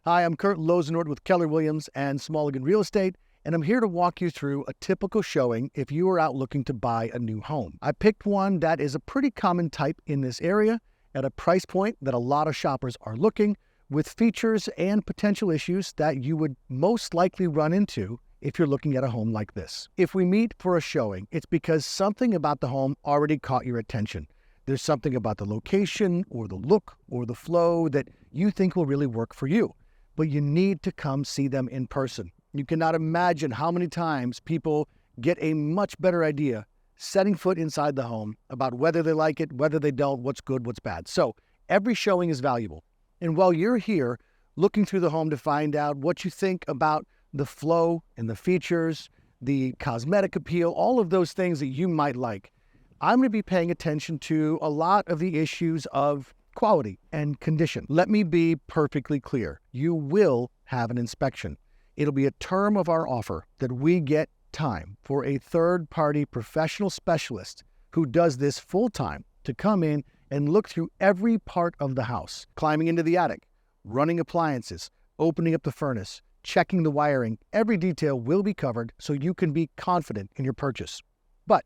Hi, I'm Kurt Loosenort with Keller and Smallegan Real Estate, and I'm here to walk you through a typical showing if you are out looking to buy a new home. I picked one that is a pretty common type in this area at a price point that a lot of shoppers are looking, with features and potential issues that you would most likely run into if you're looking at a home like this. If we meet for a showing, it's because something about the home already caught your attention. There's something about the location or the look or the flow that you think will really work for you. But you need to come see them in person. You cannot imagine how many times people get a much better idea setting foot inside the home about whether they like it, whether they don't, what's good, what's bad. So every showing is valuable. And while you're here looking through the home to find out what you think about the flow and the features, the cosmetic appeal, all of those things that you might like, I'm going to be paying attention to a lot of the issues of quality and condition. Let me be perfectly clear. You will have an inspection. It'll be a term of our offer that we get time for a third-party professional specialist who does this full-time to come in and look through every part of the house, climbing into the attic, running appliances, opening up the furnace, checking the wiring. Every detail will be covered so you can be confident in your purchase. But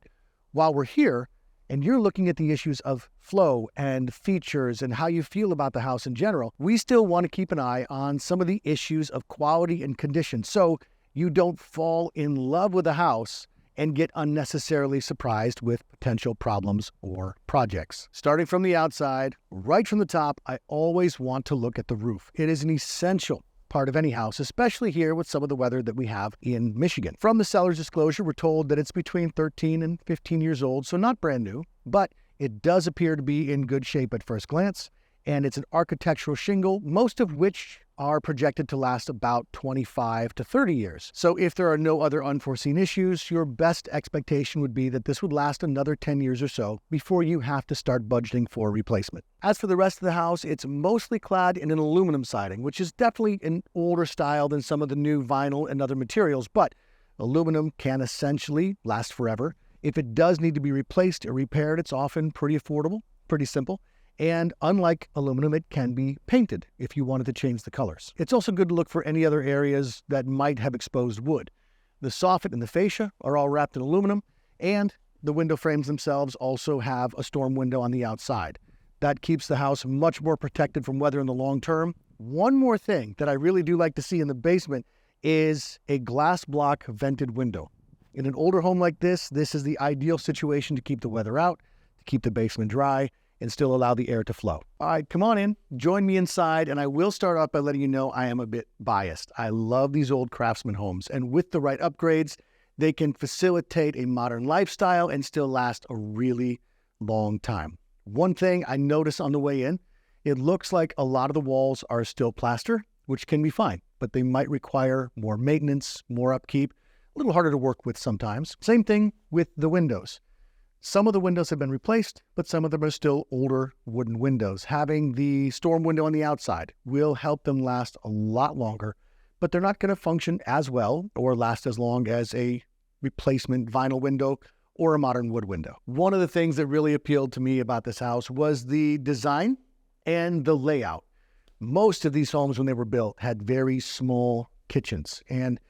while we're here, and you're looking at the issues of flow and features and how you feel about the house in general, we still want to keep an eye on some of the issues of quality and condition so you don't fall in love with a house and get unnecessarily surprised with potential problems or projects. Starting from the outside, right from the top, I always want to look at the roof. It is an essential part of any house, especially here with some of the weather that we have in Michigan. From the seller's disclosure, we're told that it's between 13 and 15 years old, so not brand new, but it does appear to be in good shape at first glance, and it's an architectural shingle, most of which are projected to last about 25 to 30 years. So if there are no other unforeseen issues, your best expectation would be that this would last another 10 years or so before you have to start budgeting for replacement. As for the rest of the house, it's mostly clad in an aluminum siding, which is definitely an older style than some of the new vinyl and other materials, but aluminum can essentially last forever. If it does need to be replaced or repaired, it's often pretty affordable, pretty simple. And unlike aluminum, it can be painted if you wanted to change the colors. It's also good to look for any other areas that might have exposed wood. The soffit and the fascia are all wrapped in aluminum, and the window frames themselves also have a storm window on the outside. That keeps the house much more protected from weather in the long term. One more thing that I really do like to see in the basement is a glass block vented window. In an older home like this is the ideal situation to keep the weather out, to keep the basement dry, and still allow the air to flow. All right, come on in, join me inside, and I will start off by letting you know I am a bit biased. I love these old Craftsman homes, and with the right upgrades, they can facilitate a modern lifestyle and still last a really long time. One thing I noticed on the way in, it looks like a lot of the walls are still plaster, which can be fine, but they might require more maintenance, more upkeep, a little harder to work with sometimes. Same thing with the windows. Some of the windows have been replaced, but some of them are still older wooden windows. Having the storm window on the outside will help them last a lot longer, but they're not going to function as well or last as long as a replacement vinyl window or a modern wood window. One of the things that really appealed to me about this house was the design and the layout. Most of these homes, when they were built, had very small kitchens, and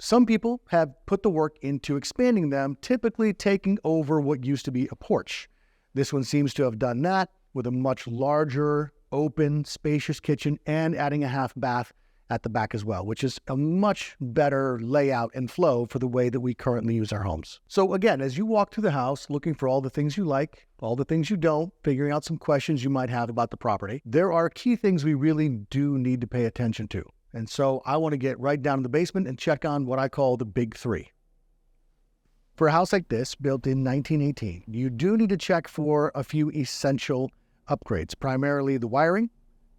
some people have put the work into expanding them, typically taking over what used to be a porch. This one seems to have done that with a much larger, open, spacious kitchen and adding a half bath at the back as well, which is a much better layout and flow for the way that we currently use our homes. So again, as you walk through the house, looking for all the things you like, all the things you don't, figuring out some questions you might have about the property, there are key things we really do need to pay attention to. And so I want to get right down to the basement and check on what I call the big three. For a house like this, built in 1918, you do need to check for a few essential upgrades, primarily the wiring,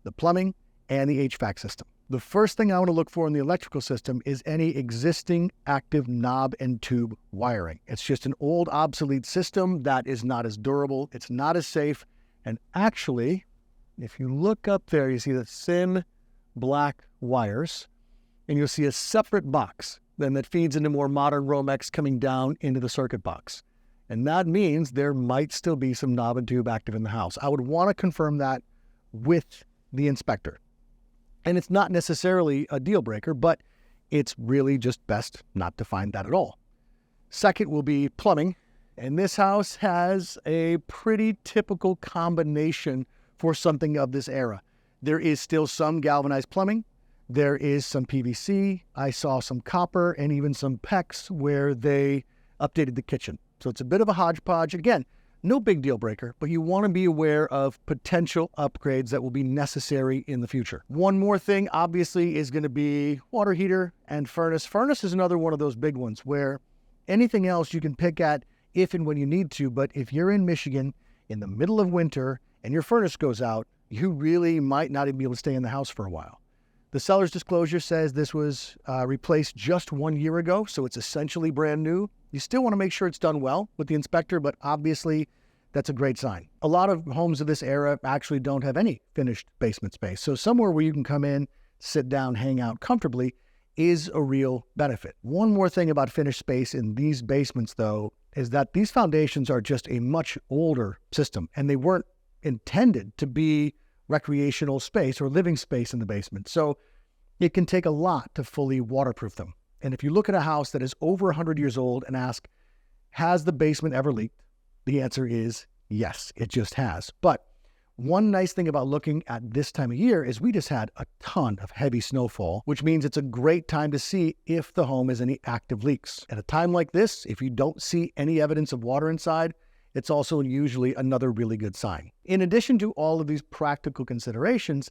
the plumbing, and the HVAC system. The first thing I want to look for in the electrical system is any existing active knob and tube wiring. It's just an old, obsolete system that is not as durable, it's not as safe, and actually, if you look up there, you see the thin black wires, and you'll see a separate box then that feeds into more modern Romex coming down into the circuit box. And that means there might still be some knob and tube active in the house. I would want to confirm that with the inspector. And it's not necessarily a deal breaker, but it's really just best not to find that at all. Second will be plumbing. And this house has a pretty typical combination for something of this era. There is still some galvanized plumbing. There is some PVC. I saw some copper and even some PEX where they updated the kitchen. So it's a bit of a hodgepodge. Again, no big deal breaker, but you want to be aware of potential upgrades that will be necessary in the future. One more thing, obviously, is going to be water heater and furnace. Furnace is another one of those big ones where anything else you can pick at if and when you need to, but if you're in Michigan in the middle of winter and your furnace goes out, you really might not even be able to stay in the house for a while. The seller's disclosure says this was replaced just 1 year ago, so it's essentially brand new. You still want to make sure it's done well with the inspector, but obviously that's a great sign. A lot of homes of this era actually don't have any finished basement space, so somewhere where you can come in, sit down, hang out comfortably is a real benefit. One more thing about finished space in these basements, though, is that these foundations are just a much older system, and they weren't intended to be recreational space or living space in the basement. So it can take a lot to fully waterproof them. And if you look at a house that is over 100 years old and ask, has the basement ever leaked? The answer is yes, it just has. But one nice thing about looking at this time of year is we just had a ton of heavy snowfall, which means it's a great time to see if the home has any active leaks. At a time like this, if you don't see any evidence of water inside, it's also usually another really good sign. In addition to all of these practical considerations,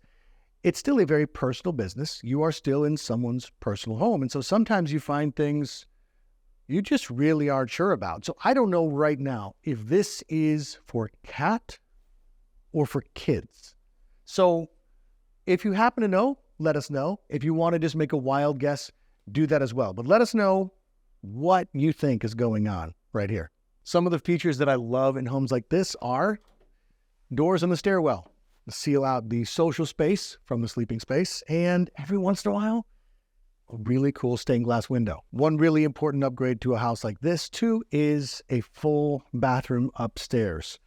it's still a very personal business. You are still in someone's personal home. And so sometimes you find things you just really aren't sure about. So I don't know right now if this is for cat or for kids. So if you happen to know, let us know. If you want to just make a wild guess, do that as well. But let us know what you think is going on right here. Some of the features that I love in homes like this are doors in the stairwell to seal out the social space from the sleeping space, and every once in a while, a really cool stained glass window. One really important upgrade to a house like this, too, is a full bathroom upstairs.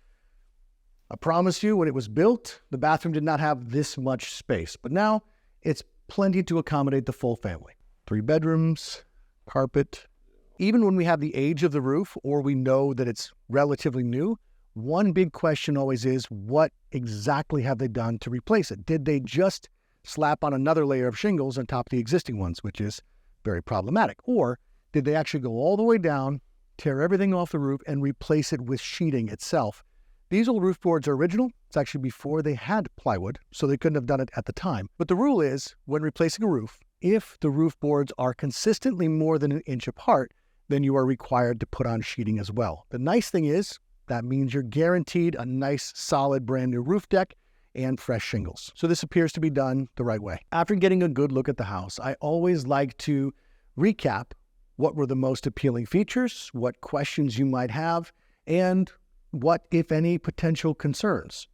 I promise you, when it was built, the bathroom did not have this much space, but now it's plenty to accommodate the full family. 3 bedrooms, carpet. Even when we have the age of the roof or we know that it's relatively new, one big question always is, what exactly have they done to replace it? Did they just slap on another layer of shingles on top of the existing ones, which is very problematic? Or did they actually go all the way down, tear everything off the roof, and replace it with sheeting itself? These old roof boards are original. It's actually before they had plywood, so they couldn't have done it at the time. But the rule is, when replacing a roof, if the roof boards are consistently more than 1 inch apart, then you are required to put on sheeting as well. The nice thing is, that means you're guaranteed a nice, solid, brand new roof deck and fresh shingles. So this appears to be done the right way. After getting a good look at the house, I always like to recap what were the most appealing features, what questions you might have, and what, if any, potential concerns.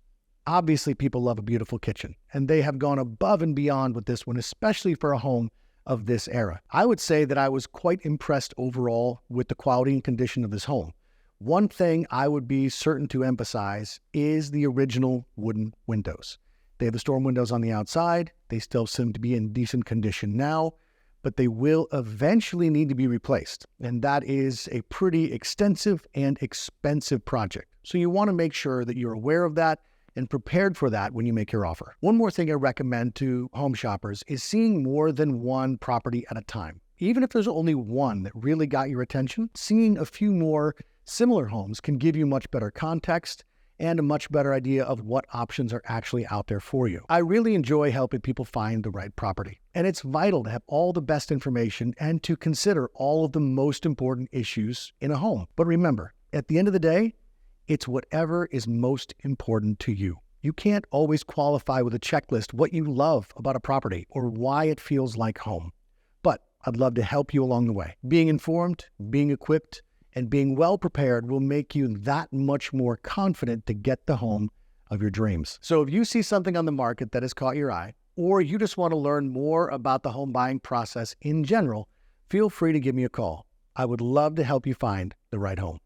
Obviously, people love a beautiful kitchen, and they have gone above and beyond with this one, especially for a home of this era. I would say that I was quite impressed overall with the quality and condition of this home. One thing I would be certain to emphasize is the original wooden windows. They have the storm windows on the outside. They still seem to be in decent condition now, but they will eventually need to be replaced. And that is a pretty extensive and expensive project. So you want to make sure that you're aware of that and prepared for that when you make your offer. One more thing I recommend to home shoppers is seeing more than one property at a time. Even if there's only one that really got your attention, seeing a few more similar homes can give you much better context and a much better idea of what options are actually out there for you. I really enjoy helping people find the right property, and it's vital to have all the best information and to consider all of the most important issues in a home. But remember, at the end of the day, it's whatever is most important to you. You can't always qualify with a checklist what you love about a property or why it feels like home. But I'd love to help you along the way. Being informed, being equipped, and being well prepared will make you that much more confident to get the home of your dreams. So if you see something on the market that has caught your eye, or you just want to learn more about the home buying process in general, feel free to give me a call. I would love to help you find the right home.